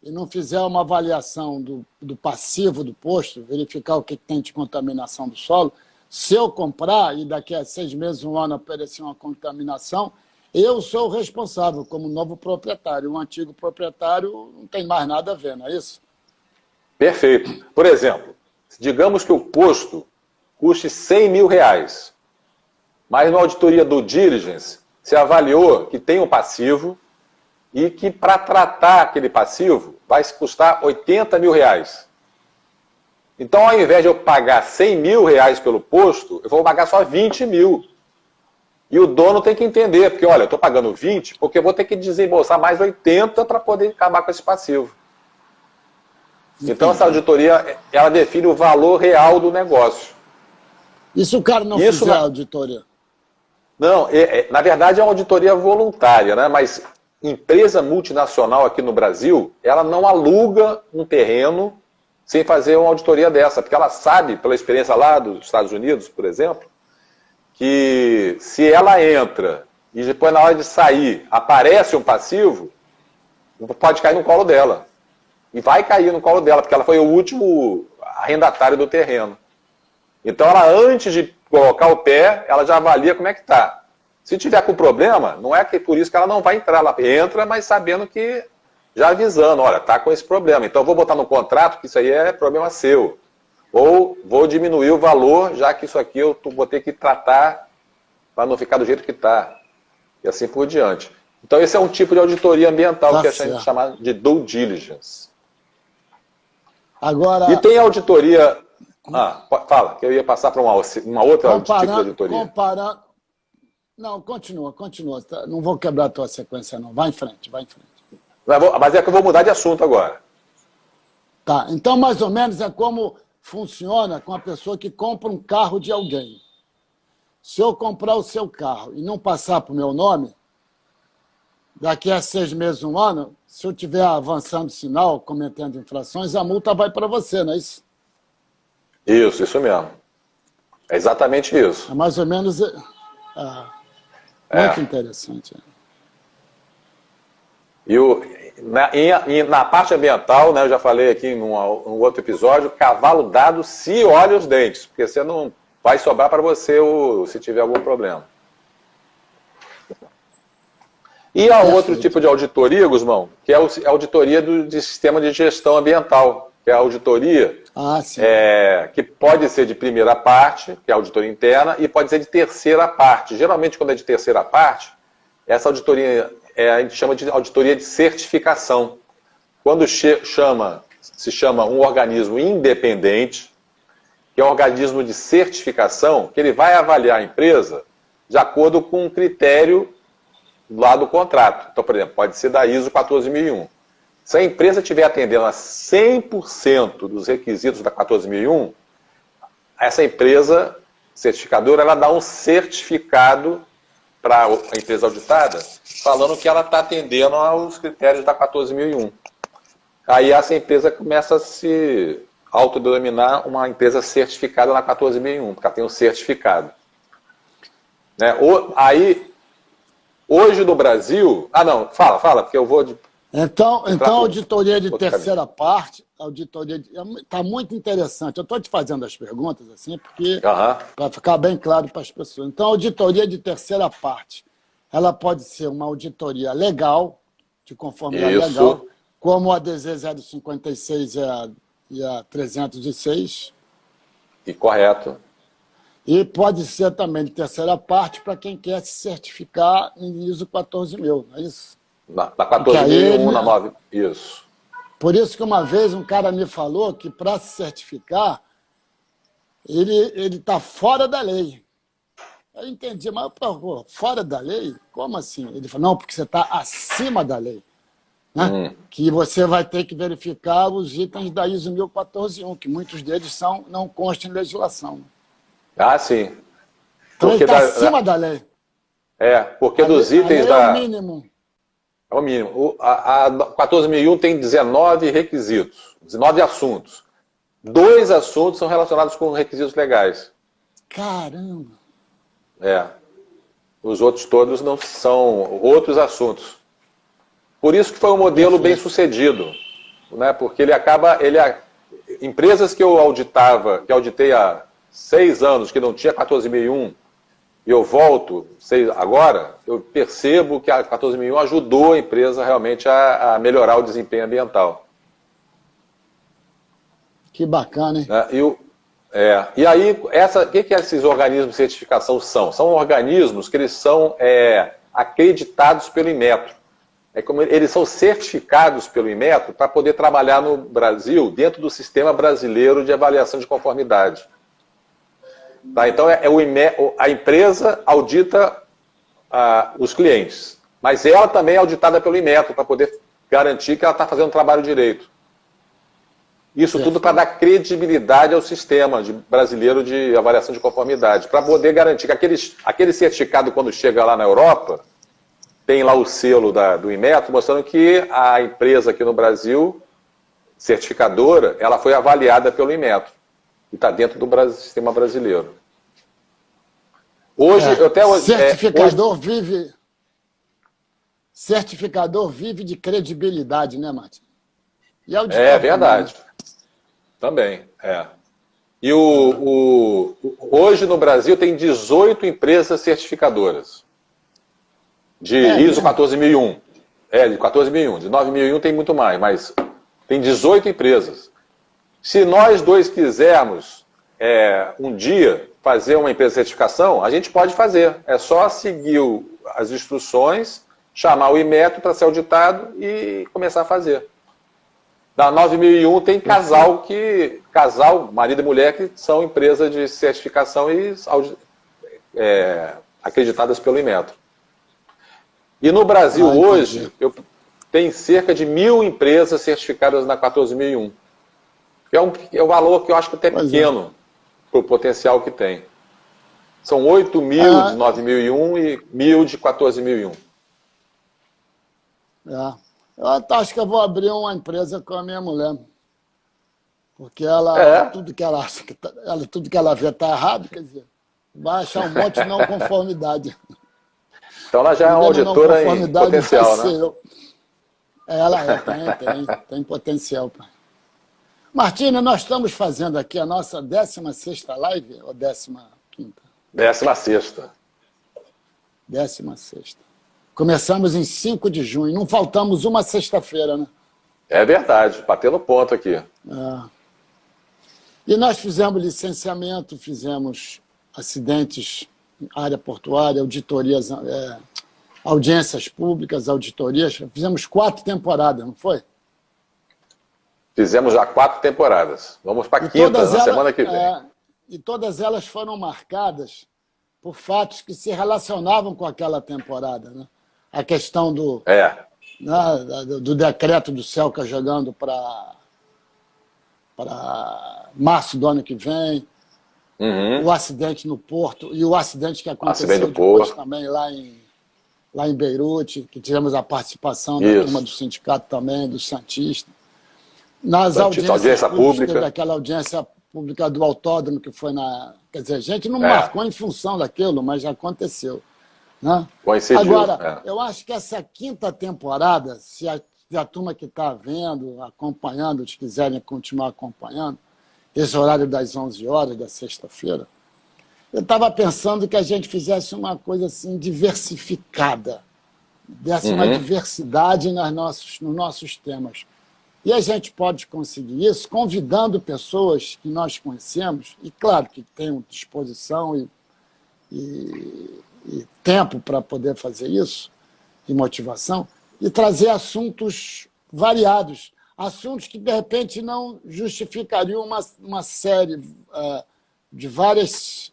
e não fizer uma avaliação do passivo do posto, verificar o que tem de contaminação do solo, se eu comprar e daqui a 6 meses, 1 ano, aparecer uma contaminação, eu sou o responsável como novo proprietário. O antigo proprietário não tem mais nada a ver, não é isso? Perfeito. Por exemplo, digamos que o posto custe R$100 mil, mas na auditoria do diligence se avaliou que tem um passivo e que para tratar aquele passivo vai custar R$80 mil. Então, ao invés de eu pagar R$100 mil pelo posto, eu vou pagar só 20 mil. E o dono tem que entender, porque olha, eu estou pagando 20 porque eu vou ter que desembolsar mais 80 para poder acabar com esse passivo. Então, essa auditoria, ela define o valor real do negócio. E se o cara não fizer a auditoria? Não, na verdade é uma auditoria voluntária, né? Mas empresa multinacional aqui no Brasil, ela não aluga um terreno sem fazer uma auditoria dessa, porque ela sabe, pela experiência lá dos Estados Unidos, por exemplo, que se ela entra e depois na hora de sair aparece um passivo, pode cair no colo dela. E vai cair no colo dela, porque ela foi o último arrendatário do terreno. Então ela, antes de colocar o pé, ela já avalia como é que está. Se tiver com problema, não é que por isso que ela não vai entrar. Ela entra, mas sabendo que, já avisando, olha, está com esse problema. Então eu vou botar no contrato que isso aí é problema seu. Ou vou diminuir o valor, já que isso aqui eu vou ter que tratar para não ficar do jeito que está. E assim por diante. Então esse é um tipo de auditoria ambiental que a gente chama de due diligence. Agora... E tem auditoria... fala, que eu ia passar para uma outra tipo de auditoria. Não, continua. Não vou quebrar a tua sequência, não. Vai em frente. Mas é que eu vou mudar de assunto agora. Tá, então mais ou menos é como funciona com a pessoa que compra um carro de alguém. Se eu comprar o seu carro e não passar para o meu nome, daqui a 6 meses, 1 ano, se eu estiver avançando sinal, cometendo infrações, a multa vai para você, não é isso? Isso mesmo. É exatamente isso. É mais ou menos... muito interessante. E na parte ambiental, né, eu já falei aqui em um outro episódio, cavalo dado se olha os dentes, porque você não vai sobrar para você se tiver algum problema. E há outro tipo de auditoria, Guzmão, que é a auditoria do sistema de gestão ambiental, que é a auditoria que pode ser de primeira parte, que é a auditoria interna, e pode ser de terceira parte. Geralmente, quando é de terceira parte, essa auditoria a gente chama de auditoria de certificação. Quando se chama um organismo independente, que é um organismo de certificação, que ele vai avaliar a empresa de acordo com um critério lá do contrato. Então, por exemplo, pode ser da ISO 14001. Se a empresa estiver atendendo a 100% dos requisitos da 14.001, essa empresa certificadora, ela dá um certificado para a empresa auditada, falando que ela está atendendo aos critérios da 14.001. Aí essa empresa começa a se autodenominar uma empresa certificada na 14.001, porque ela tem um certificado. Né? Aí, hoje no Brasil... Ah, não, fala, porque eu vou... Então auditoria de terceira parte, está muito interessante. Eu estou te fazendo as perguntas assim, porque para ficar bem claro para as pessoas. Então, auditoria de terceira parte, ela pode ser uma auditoria legal, de conformidade legal, como a DZ 056 e a 306. E correto. E pode ser também de terceira parte para quem quer se certificar em ISO 14.000, não é isso? Na 14.001, na 9, isso. Por isso que uma vez um cara me falou que para se certificar, ele está fora da lei. Eu entendi, mas pô, fora da lei? Como assim? Ele falou, não, porque você está acima da lei. Né? Que você vai ter que verificar os itens da ISO 1014.1, que muitos deles não constam em legislação. Ah, sim. Então ele está acima da lei. Porque dos itens da... É o mínimo. É o mínimo. A 14.001 tem 19 requisitos, 19 assuntos. 2 assuntos são relacionados com requisitos legais. Caramba! Os outros todos não são outros assuntos. Por isso que foi um modelo bem sucedido, né? Porque empresas que eu auditei há 6 anos, que não tinha 14.001, e eu volto agora, eu percebo que a 14.001 ajudou a empresa realmente a melhorar o desempenho ambiental. Que bacana, hein? E aí, o que esses organismos de certificação são? São organismos que eles são acreditados pelo Inmetro. Eles são certificados pelo Inmetro para poder trabalhar no Brasil dentro do sistema brasileiro de avaliação de conformidade. Tá? Então, a empresa audita os clientes, mas ela também é auditada pelo Inmetro para poder garantir que ela está fazendo o trabalho direito. Isso tudo para dar credibilidade ao sistema brasileiro de avaliação de conformidade, para poder garantir que aquele certificado, quando chega lá na Europa, tem lá o selo do Inmetro, mostrando que a empresa aqui no Brasil, certificadora, ela foi avaliada pelo Inmetro. E está dentro do sistema brasileiro. Hoje, certificador vive de credibilidade, né, Martin? É verdade. Também, E hoje no Brasil tem 18 empresas certificadoras de ISO 14.001. De 14.001. De 9.001 tem muito mais, mas tem 18 empresas. Se nós dois quisermos um dia fazer uma empresa de certificação, a gente pode fazer. É só seguir as instruções, chamar o Inmetro para ser auditado e começar a fazer. Da 9.001 tem casal, marido e mulher, que são empresas de certificação e acreditadas pelo Inmetro. E no Brasil hoje, tem cerca de 1.000 empresas certificadas na 14.001. É um valor que eu acho que até pequeno para o potencial que tem. São 8.000 de 9.001 e 1.000 de 14.001. Eu acho que eu vou abrir uma empresa com a minha mulher. Porque tudo que ela acha tudo que ela vê está errado, quer dizer, vai achar um monte de não conformidade. Então ela já é uma auditora em potencial, né? Ela tem potencial. Martina, nós estamos fazendo aqui a nossa 16ª live, ou 15ª? 16ª. 16ª. Começamos em 5 de junho, não faltamos uma sexta-feira, né? É verdade, batendo ponto aqui. E nós fizemos licenciamento, fizemos acidentes em área portuária, auditorias, audiências públicas, auditorias. Fizemos 4 temporadas, não foi? Fizemos já 4 temporadas. Vamos para a 5ª, na semana que vem. E todas elas foram marcadas por fatos que se relacionavam com aquela temporada, né? A questão né, do decreto do Celca jogando para março do ano que vem, o acidente no Porto e o acidente que aconteceu depois também lá em Beirute, que tivemos a participação da turma do sindicato também, do Santista. Nas audiência públicas, teve aquela audiência pública do autódromo, que foi na... Quer dizer, a gente não marcou em função daquilo, mas já aconteceu. Né? Agora, eu acho que essa quinta temporada, se a turma que está vendo, acompanhando, se quiserem continuar acompanhando, esse horário das 11 horas da sexta-feira, eu estava pensando que a gente fizesse uma coisa assim diversificada, desse uma diversidade nos nossos temas. E a gente pode conseguir isso convidando pessoas que nós conhecemos, e claro que tenham disposição e tempo para poder fazer isso, e motivação, e trazer assuntos variados, assuntos que, de repente, não justificariam uma série de vários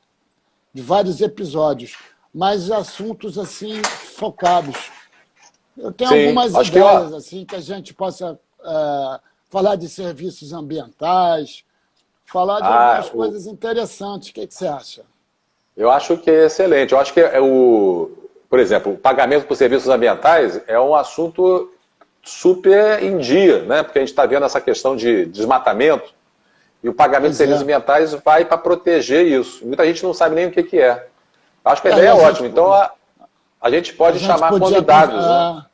episódios, mas assuntos assim focados. Eu tenho algumas ideias assim, que a gente possa falar de serviços ambientais, falar de algumas coisas interessantes. O que você acha? Eu acho que é excelente. Eu acho que, por exemplo, o pagamento por serviços ambientais é um assunto super em dia, né? Porque a gente está vendo essa questão de desmatamento e o pagamento de serviços ambientais vai para proteger isso. Muita gente não sabe nem o que é. Eu acho que a ideia é ótima. Então, a gente pode chamar convidados. Né?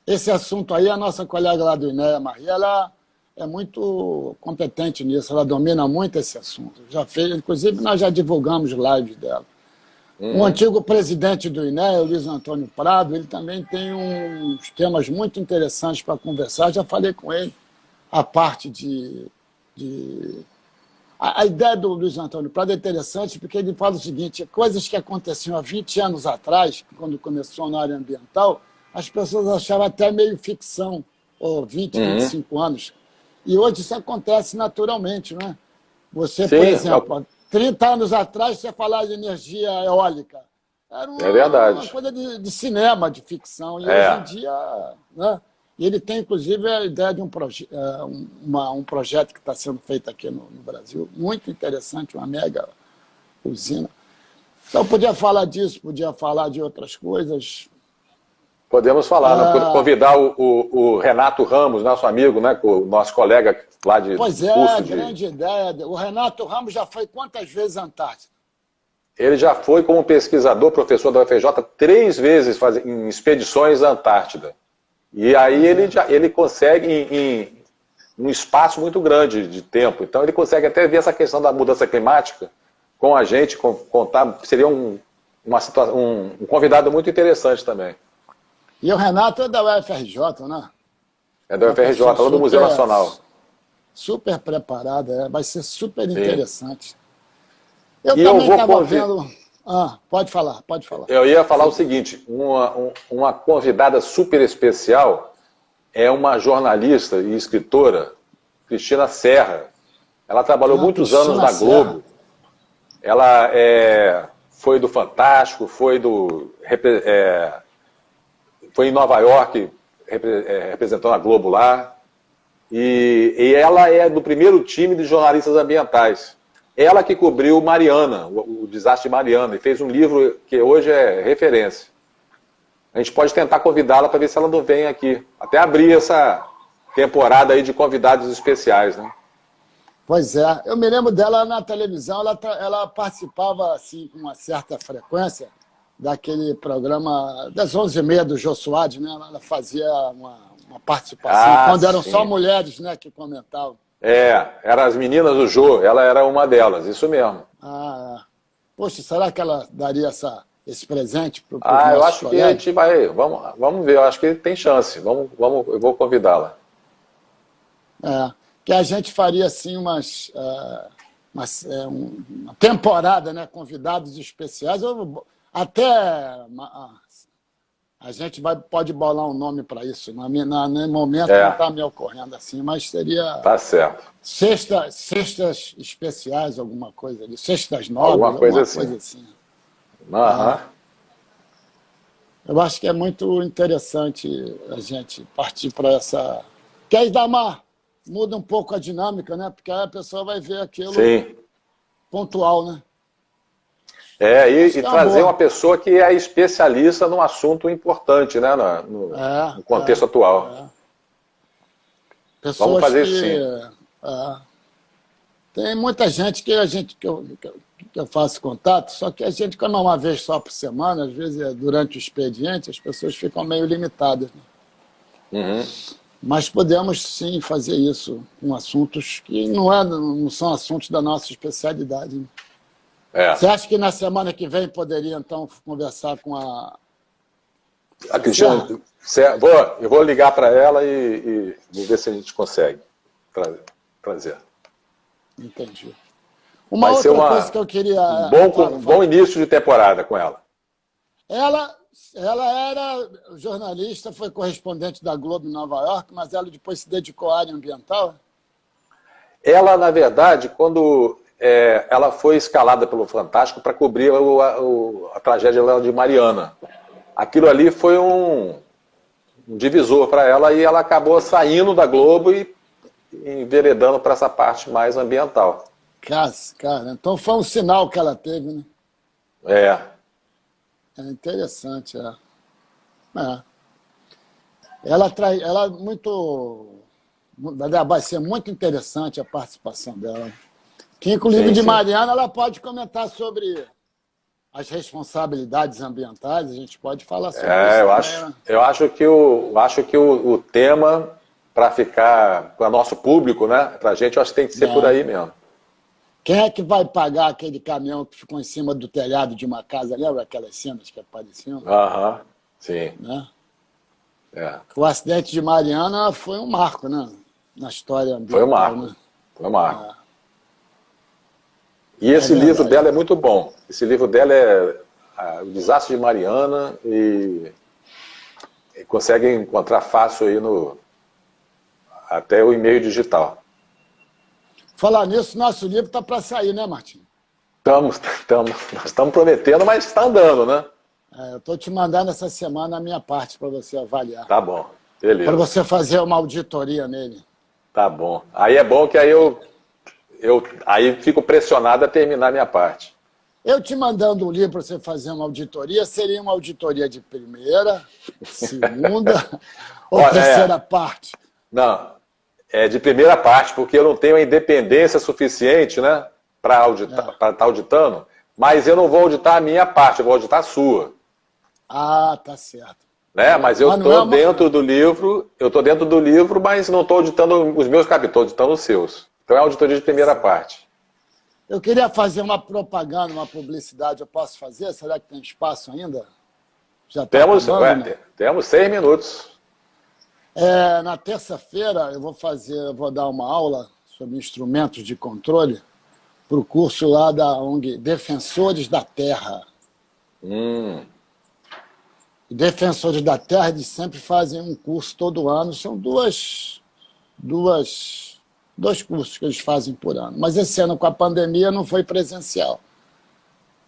Esse assunto aí, a nossa colega lá do INEA, Maria, ela é muito competente nisso, ela domina muito esse assunto. Já fez, inclusive, nós já divulgamos lives dela. O antigo presidente do INEA, o Luiz Antônio Prado, ele também tem uns temas muito interessantes para conversar. Já falei com ele a parte A ideia do Luiz Antônio Prado é interessante porque ele fala o seguinte: coisas que aconteciam há 20 anos atrás, quando começou na área ambiental, as pessoas achavam até meio ficção, ou 20, 25 anos. E hoje isso acontece naturalmente, né? Você, por exemplo, 30 anos atrás, você falava de energia eólica. Era uma coisa de cinema, de ficção. E hoje em dia... Né? E ele tem, inclusive, a ideia de um projeto que está sendo feito aqui no Brasil, muito interessante, uma mega usina. Então, podia falar disso, podia falar de outras coisas. Podemos falar, convidar o Renato Ramos, nosso amigo, né, o nosso colega lá de Pois é, grande ideia. O Renato Ramos já foi quantas vezes à Antártida? Ele já foi como pesquisador, professor da UFRJ, 3 vezes em expedições à Antártida. E aí ele consegue, em um espaço muito grande de tempo, então ele consegue até ver essa questão da mudança climática com a gente, contar, seria um convidado muito interessante também. E o Renato é da UFRJ, né? É da UFRJ, lá do Museu Nacional. Super preparado, vai ser super interessante. Eu também estava vendo... pode falar. Eu ia falar o seguinte, uma convidada super especial é uma jornalista e escritora, Cristina Serra. Ela trabalhou muitos anos na Globo. Ela foi do Fantástico, foi em Nova York, representando a Globo lá. E ela é do primeiro time de jornalistas ambientais. Ela que cobriu Mariana, o desastre de Mariana, e fez um livro que hoje é referência. A gente pode tentar convidá-la para ver se ela não vem aqui. Até abrir essa temporada aí de convidados especiais, né? Pois é. Eu me lembro dela na televisão, ela participava assim, com uma certa frequência daquele programa das 11h30 do Jô Soares, né? Ela fazia uma participação, quando eram só mulheres, né, que comentavam. Eram as meninas do Jô, ela era uma delas, isso mesmo. Poxa, será que ela daria esse presente para o eu acho que a gente vai, vamos ver, eu acho que tem chance, eu vou convidá-la. Que a gente faria assim uma temporada, né, convidados especiais, até a gente pode bolar um nome para isso. No momento não está me ocorrendo assim, mas seria... Tá certo. Sextas especiais, alguma coisa ali. Sextas novas, alguma coisa assim. Eu acho que é muito interessante a gente partir para essa... Que aí muda um pouco a dinâmica, né? Porque aí a pessoa vai ver aquilo Sim. pontual, né? E trazer uma pessoa que é especialista num assunto importante, né? No contexto atual. Pessoas Vamos fazer isso sim. Tem muita gente que eu faço contato, só que a gente, como é uma vez só por semana, às vezes durante o expediente, as pessoas ficam meio limitadas. Né? Mas podemos sim fazer isso com assuntos que não são assuntos da nossa especialidade. Né? Você acha que na semana que vem poderia, então, conversar com a Cristina? Eu vou ligar para ela e vou ver se a gente consegue trazer. Entendi. Uma outra coisa que eu queria... Um bom início de temporada com ela. Ela era jornalista, foi correspondente da Globo em Nova York, mas ela depois se dedicou à área ambiental? Ela, na verdade, quando ela foi escalada pelo Fantástico para cobrir a tragédia de Mariana. Aquilo ali foi um divisor para ela e ela acabou saindo da Globo e enveredando para essa parte mais ambiental. Cara, então foi um sinal que ela teve, né? É interessante, Ela vai ser muito interessante a participação dela. Que, inclusive, de Mariana, ela pode comentar sobre as responsabilidades ambientais, a gente pode falar sobre isso. Eu acho que o tema, para ficar para o nosso público, né, para a gente, eu acho que tem que ser por aí mesmo. Quem é que vai pagar aquele caminhão que ficou em cima do telhado de uma casa? Lembra aquelas cenas que apareciam? Sim. Né? O acidente de Mariana foi um marco, né? Na história ambiental. Foi um marco. E esse livro dela é muito bom. Esse livro dela é O Desastre de Mariana e consegue encontrar fácil aí até o e-mail digital. Falar nisso, nosso livro está para sair, né, Martim? Nós estamos prometendo, mas está andando, né? Eu estou te mandando essa semana a minha parte para você avaliar. Tá bom, beleza. Para você fazer uma auditoria nele. Tá bom. Aí é bom que aí eu fico pressionado a terminar a minha parte. Eu te mandando um livro para você fazer uma auditoria, seria uma auditoria de primeira, segunda ou terceira parte? Não, é de primeira parte, porque eu não tenho a independência suficiente, né, para estar auditando, mas eu não vou auditar a minha parte, eu vou auditar a sua. Tá certo. Né? Mas eu estou dentro do livro, mas não estou auditando os meus capítulos, estou auditando os seus. Então é auditoria de primeira parte. Eu queria fazer uma propaganda, uma publicidade. Eu posso fazer? Será que tem espaço ainda? Já temos 6 minutos. Na terça-feira eu vou dar uma aula sobre instrumentos de controle para o curso lá da ONG Defensores da Terra. Defensores da Terra, eles sempre fazem um curso todo ano. São dois cursos que eles fazem por ano. Mas esse ano, com a pandemia, não foi presencial.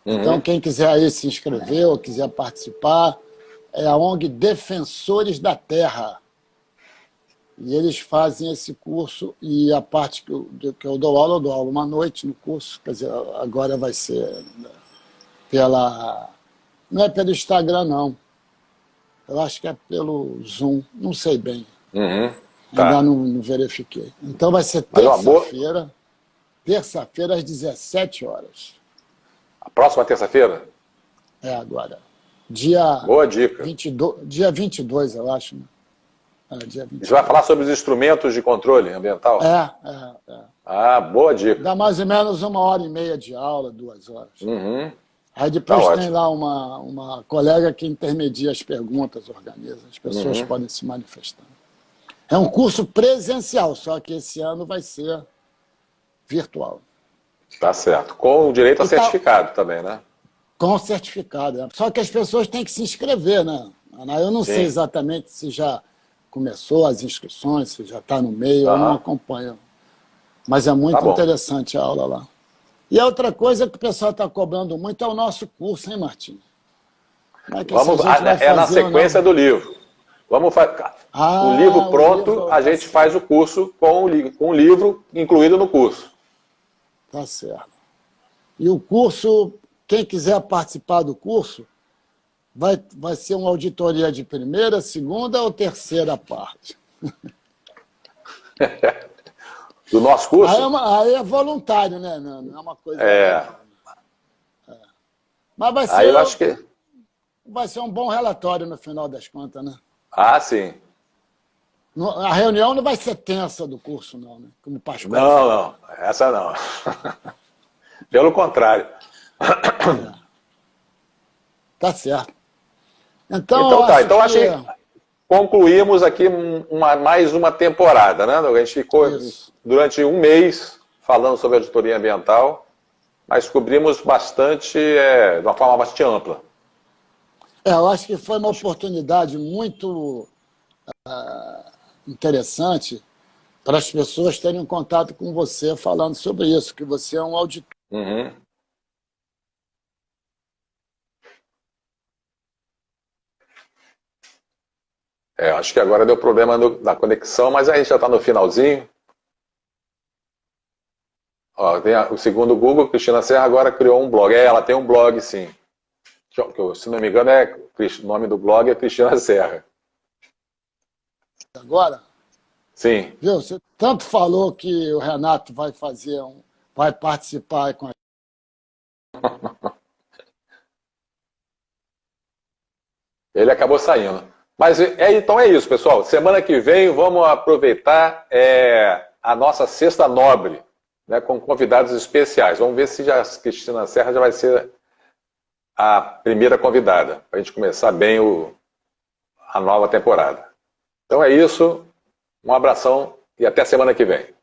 Então, quem quiser aí se inscrever ou quiser participar, é a ONG Defensores da Terra. E eles fazem esse curso e a parte que eu dou aula uma noite no curso. Quer dizer, agora vai ser não é pelo Instagram, não. Eu acho que é pelo Zoom, não sei bem. Ainda não verifiquei. Então vai ser terça-feira às 17 horas. A próxima terça-feira? Agora. Boa dica. Dia 22, eu acho. Né? Dia 22. Você vai falar sobre os instrumentos de controle ambiental? Boa dica. Dá mais ou menos 1h30 de aula, 2 horas. Aí depois tem lá uma colega que intermedia as perguntas, organiza, as pessoas podem se manifestar. É um curso presencial, só que esse ano vai ser virtual. Tá certo. Com direito a certificado também, né? Com certificado. Só que as pessoas têm que se inscrever, né? Eu não sei exatamente se já começou as inscrições, se já está no meio, eu não acompanho. Mas é muito interessante a aula lá. E a outra coisa que o pessoal está cobrando muito é o nosso curso, hein, Martim? É na sequência do livro. Vamos fazer. O livro pronto, a gente faz o curso com o livro incluído no curso. Tá certo. E o curso, quem quiser participar do curso, vai ser uma auditoria de primeira, segunda ou terceira parte? Do nosso curso? Aí é voluntário, né? Não é uma coisa... Mas vai ser... Aí eu acho que... Vai ser um bom relatório no final das contas, né? Ah, sim. A reunião não vai ser tensa do curso, não, né? Como Pascoal. Não. Essa não. Pelo contrário. Tá certo. Então acho que concluímos aqui mais uma temporada, né? A gente ficou durante um mês falando sobre auditoria ambiental, mas cobrimos bastante, de uma forma bastante ampla. Eu acho que foi uma oportunidade muito interessante para as pessoas terem um contato com você falando sobre isso, que você é um auditor. Uhum. Acho que agora deu problema na conexão, mas a gente já está no finalzinho. Ó, tem o segundo Google, Cristina Serra agora criou um blog. Ela tem um blog, sim. Se não me engano, o nome do blog é Cristina Serra. Agora? Sim. Viu? Você tanto falou que o Renato vai participar com a... Ele acabou saindo. Mas então é isso, pessoal. Semana que vem vamos aproveitar a nossa Sexta Nobre, né, com convidados especiais. Vamos ver se a Cristina Serra já vai ser a primeira convidada, para a gente começar bem a nova temporada. Então é isso. Um abração e até semana que vem.